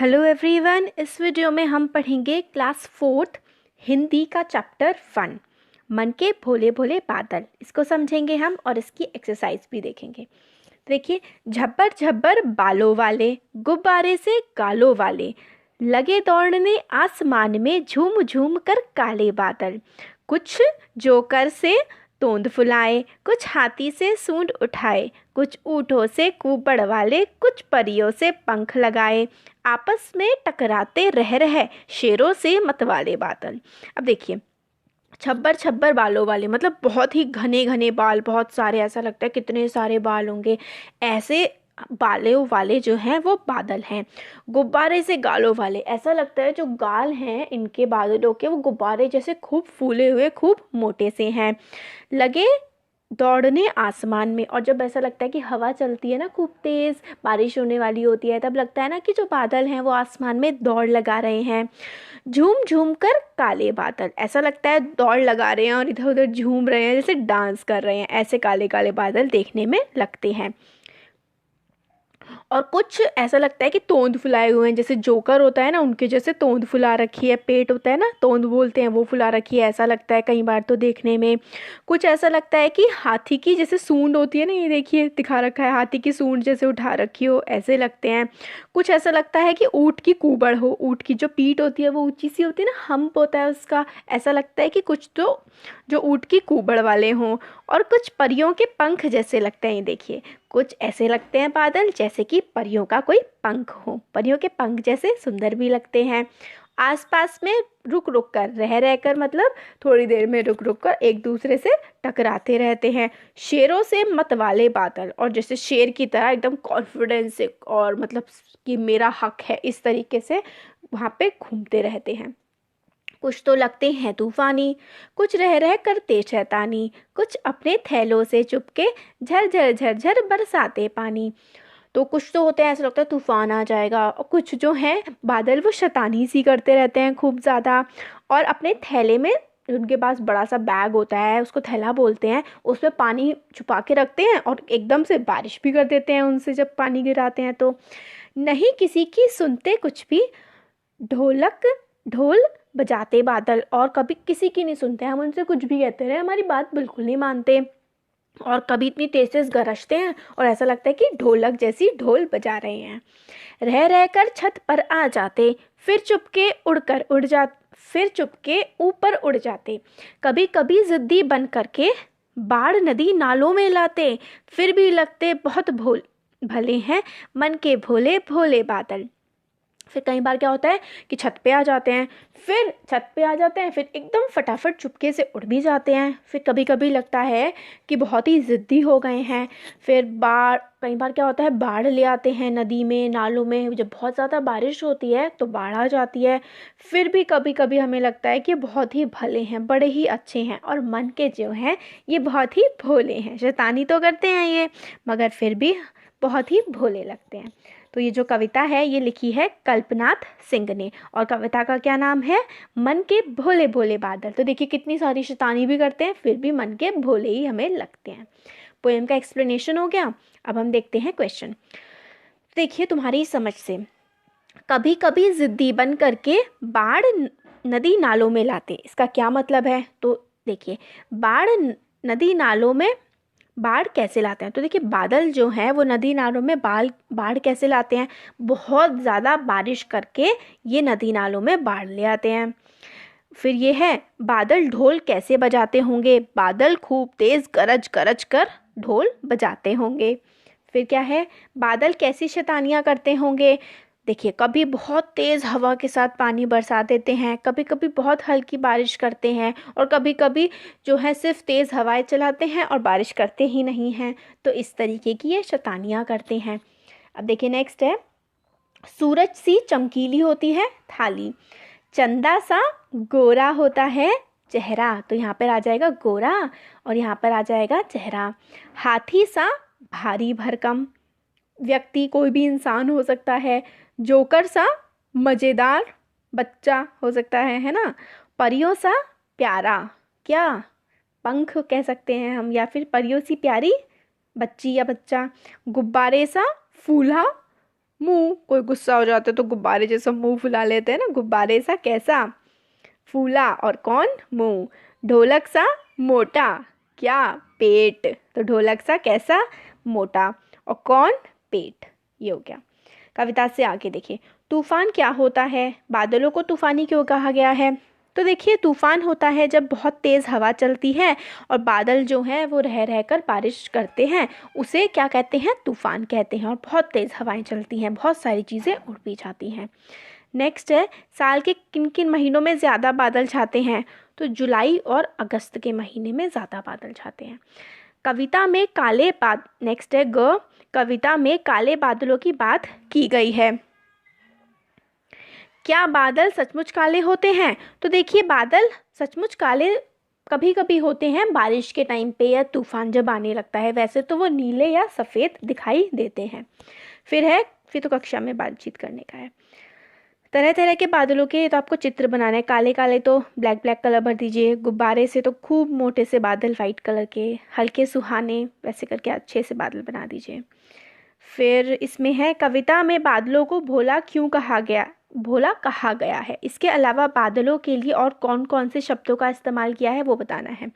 Hello everyone. इस video में हम पढ़ेंगे क्लास 4th हिंदी का चैप्टर 1 मन के भोले भोले बादल। इसको समझेंगे हम और इसकी एक्सरसाइज भी देखेंगे। देखिए, झब्बर झब्बर बालों वाले, गुब्बारे से गालों वाले, लगे दौड़ने आसमान में झूम झूम कर काले बादल। कुछ जोकर से तोंद फुलाए, कुछ हाथी से सूंड उठाए, कुछ ऊँटों से कुबड़ वाले, कुछ परियों से पंख लगाए, आपस में टकराते रह रहे शेरों से मतवाले बादल। अब देखिए, छब्बर छब्बर बालों वाले मतलब बहुत ही घने घने बाल, बहुत सारे, ऐसा लगता है कितने सारे बाल होंगे। ऐसे बालों वाले जो हैं वो बादल हैं। गुब्बारे से गालों वाले, ऐसा लगता है जो गाल हैं इनके बादलों के वो गुब्बारे जैसे खूब फूले हुए, खूब मोटे से हैं। लगे दौड़ने आसमान में, और जब ऐसा लगता है कि हवा चलती है ना, खूब तेज़ बारिश होने वाली होती है, तब लगता है ना कि जो बादल हैं वो आसमान में दौड़ लगा रहे हैं। झूम झूम कर काले बादल, ऐसा लगता है दौड़ लगा रहे हैं और इधर उधर झूम रहे हैं, जैसे डांस कर रहे हैं। ऐसे काले काले बादल देखने में लगते हैं। और कुछ ऐसा लगता है कि तोंद फुलाए हुए हैं, जैसे जोकर होता है ना, उनके जैसे तोंद फुला रखी है। पेट होता है ना, तोंद बोलते हैं, वो फुला रखी है, ऐसा लगता है कई बार तो देखने में। कुछ ऐसा लगता है कि हाथी की जैसे सूंड होती है ना, ये देखिए दिखा रखा है, हाथी की सूंड जैसे उठा रखी हो, ऐसे लगते हैं। कुछ ऐसा लगता है कि ऊँट की कुबड़ हो, ऊँट की जो पीठ होती है वो ऊंची सी होती है ना, हम्प होता है उसका, ऐसा लगता है कि कुछ तो जो ऊँट की कुबड़ वाले हों। और कुछ परियों के पंख जैसे लगते हैं, ये देखिए, कुछ ऐसे लगते हैं बादल जैसे कि परियों का कोई पंख हो। परियों के पंख जैसे सुंदर भी लगते हैं। आसपास में रुक रुक कर, रह रह कर मतलब थोड़ी देर में रुक रुक कर एक दूसरे से टकराते रहते हैं। शेरों से मत वाले बादल, और जैसे शेर की तरह एकदम कॉन्फिडेंस से और मतलब कि मेरा हक है, इस तरीके से वहाँ पे घूमते रहते हैं। कुछ तो लगते हैं तूफानी, कुछ रह रह करते शैतानी, कुछ अपने थैलों से चुपके झर झर झर बरसाते पानी। तो कुछ तो होते हैं ऐसा लगता है तूफान आ जाएगा, और कुछ जो हैं बादल वो शैतानी सी करते रहते हैं खूब ज़्यादा। और अपने थैले में, उनके पास बड़ा सा बैग होता है, उसको थैला बोलते हैं, उसमें पानी छुपा के रखते हैं और एकदम से बारिश भी कर देते हैं उनसे जब पानी गिराते हैं तो। नहीं किसी की सुनते कुछ भी, ढोलक ढोल बजाते बादल, और कभी किसी की नहीं सुनते, हम उनसे कुछ भी कहते रहे हमारी बात बिल्कुल नहीं मानते। और कभी इतनी तेज तेज गरजते हैं और ऐसा लगता है कि ढोलक जैसी ढोल बजा रहे हैं। रह रह कर छत पर आ जाते, फिर चुपके उड़कर उड़ जा, फिर चुपके ऊपर उड़ जाते। कभी कभी जिद्दी बन करके बाढ़ नदी नालों में लाते, फिर भी लगते बहुत भले हैं मन के भोले भोले बादल। फिर कई बार क्या होता है कि छत पे आ जाते हैं, फिर एकदम फटाफट चुपके से उड़ भी जाते हैं। फिर कभी कभी लगता है कि बहुत ही ज़िद्दी हो गए हैं। फिर कई बार क्या होता है, बाढ़ ले आते हैं नदी में, नालों में, जब बहुत ज़्यादा बारिश होती है तो बाढ़ आ जाती है। फिर भी कभी कभी हमें लगता है कि बहुत ही भले हैं, बड़े ही अच्छे हैं, और मन के जो हैं ये बहुत ही भोले हैं। शैतानी तो करते हैं ये, मगर फिर भी बहुत ही भोले लगते हैं। तो ये जो कविता है ये लिखी है कल्पनाथ सिंह ने, और कविता का क्या नाम है, मन के भोले भोले बादल। तो देखिए कितनी सारी शैतानी भी करते हैं, फिर भी मन के भोले ही हमें लगते हैं। पोएम का एक्सप्लेनेशन हो गया। अब हम देखते हैं क्वेश्चन। देखिए तुम्हारी समझ से, कभी कभी जिद्दी बन करके बाढ़ नदी नालों में लाते, इसका क्या मतलब है? तो देखिए, बाढ़ नदी नालों में बाढ़ कैसे लाते हैं? तो देखिए, बादल जो हैं वो नदी नालों में बाढ़ कैसे लाते हैं? बहुत ज़्यादा बारिश करके ये नदी नालों में बाढ़ ले आते हैं। फिर ये है, बादल ढोल कैसे बजाते होंगे? बादल खूब तेज़ गरज गरज कर ढोल बजाते होंगे। फिर क्या है, बादल कैसी शैतानियाँ करते होंगे? देखिए, कभी बहुत तेज़ हवा के साथ पानी बरसा देते हैं, कभी कभी बहुत हल्की बारिश करते हैं, और कभी कभी जो है सिर्फ तेज़ हवाएं चलाते हैं और बारिश करते ही नहीं हैं। तो इस तरीके की ये शैतानियाँ करते हैं। अब देखिए नेक्स्ट है, सूरज सी चमकीली होती है थाली, चंदा सा गोरा होता है चेहरा। तो यहाँ पर आ जाएगा गोरा, और यहाँ पर आ जाएगा चेहरा। हाथी सा भारी भरकम, व्यक्ति कोई भी इंसान हो सकता है। जोकर सा मज़ेदार बच्चा हो सकता है ना। परियों सा प्यारा, क्या पंख कह सकते हैं हम, या फिर परियों सी प्यारी बच्ची या बच्चा। गुब्बारे सा फूला मुंह, कोई गुस्सा हो जाता है तो गुब्बारे जैसा मुंह फुला लेते हैं ना, गुब्बारे सा कैसा, फूला, और कौन, मुंह। ढोलक सा मोटा, क्या, पेट, तो ढोलक सा कैसा, मोटा, और कौन, पेट। ये हो गया। कविता से आगे देखिए, तूफान क्या होता है, बादलों को तूफानी क्यों कहा गया है। तो देखिए, तूफान होता है जब बहुत तेज़ हवा चलती है और बादल जो हैं वो रह रह कर बारिश करते हैं, उसे क्या कहते हैं, तूफान कहते हैं। और बहुत तेज़ हवाएं चलती हैं, बहुत सारी चीज़ें उड़ भी जाती हैं। नेक्स्ट है, साल के किन किन महीनों में ज़्यादा बादल छाते हैं। तो जुलाई और अगस्त के महीने में ज़्यादा बादल छाते हैं। कविता में काले बाद नेक्स्ट है ग, कविता में काले बादलों की बात की गई है। क्या बादल सचमुच काले होते हैं। तो देखिए, बादल सचमुच काले कभी कभी होते हैं बारिश के टाइम पे या तूफान जब आने लगता है, वैसे तो वो नीले या सफ़ेद दिखाई देते हैं। फिर तो कक्षा में बातचीत करने का है। तरह तरह के बादलों के तो आपको चित्र बनाना है। काले काले तो ब्लैक ब्लैक कलर भर दीजिए, गुब्बारे से तो खूब मोटे से बादल वाइट कलर के, हल्के सुहाने वैसे करके अच्छे से बादल बना दीजिए। फिर इसमें है, कविता में बादलों को भोला क्यों कहा गया, भोला कहा गया है। इसके अलावा बादलों के लिए और कौन कौन से शब्दों का इस्तेमाल किया है वो बताना है।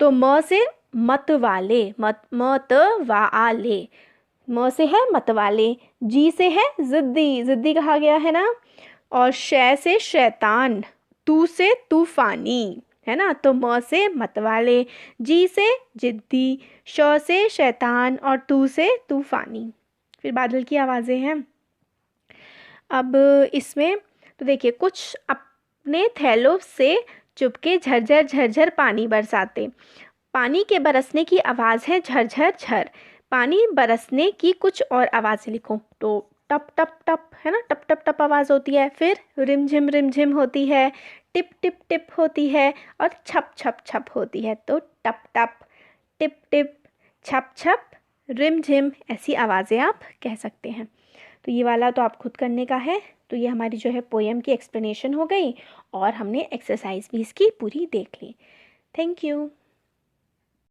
तो म से मत वाले, मत वाले, म से है मत वाले, जी से है जिद्दी, जिद्दी कहा गया है ना, और शै से शैतान, तू से तूफानी, है ना। तो म से मतवाले, जी से जिद्दी, श से शैतान, और तू से तूफानी। फिर बादल की आवाज़ें हैं। अब इसमें तो देखिए, कुछ अपने थैलों से चुपके झरझर झरझर पानी बरसाते। पानी के बरसने की आवाज़ है झरझर झर। पानी बरसने की कुछ और आवाज़ें लिखो। तो टप टप टप, है ना, टप टप टप आवाज़ होती है। फिर रिमझिम होती है, टिप टिप टिप होती है, और छप छप छप होती है। तो टप टप, टिप टिप, छप छप, रिमझिम, ऐसी आवाज़ें आप कह सकते हैं। तो ये वाला तो आप खुद करने का है। तो ये हमारी जो है पोएम की एक्सप्लेनेशन हो गई, और हमने एक्सरसाइज भी इसकी पूरी देख ली। Thank you.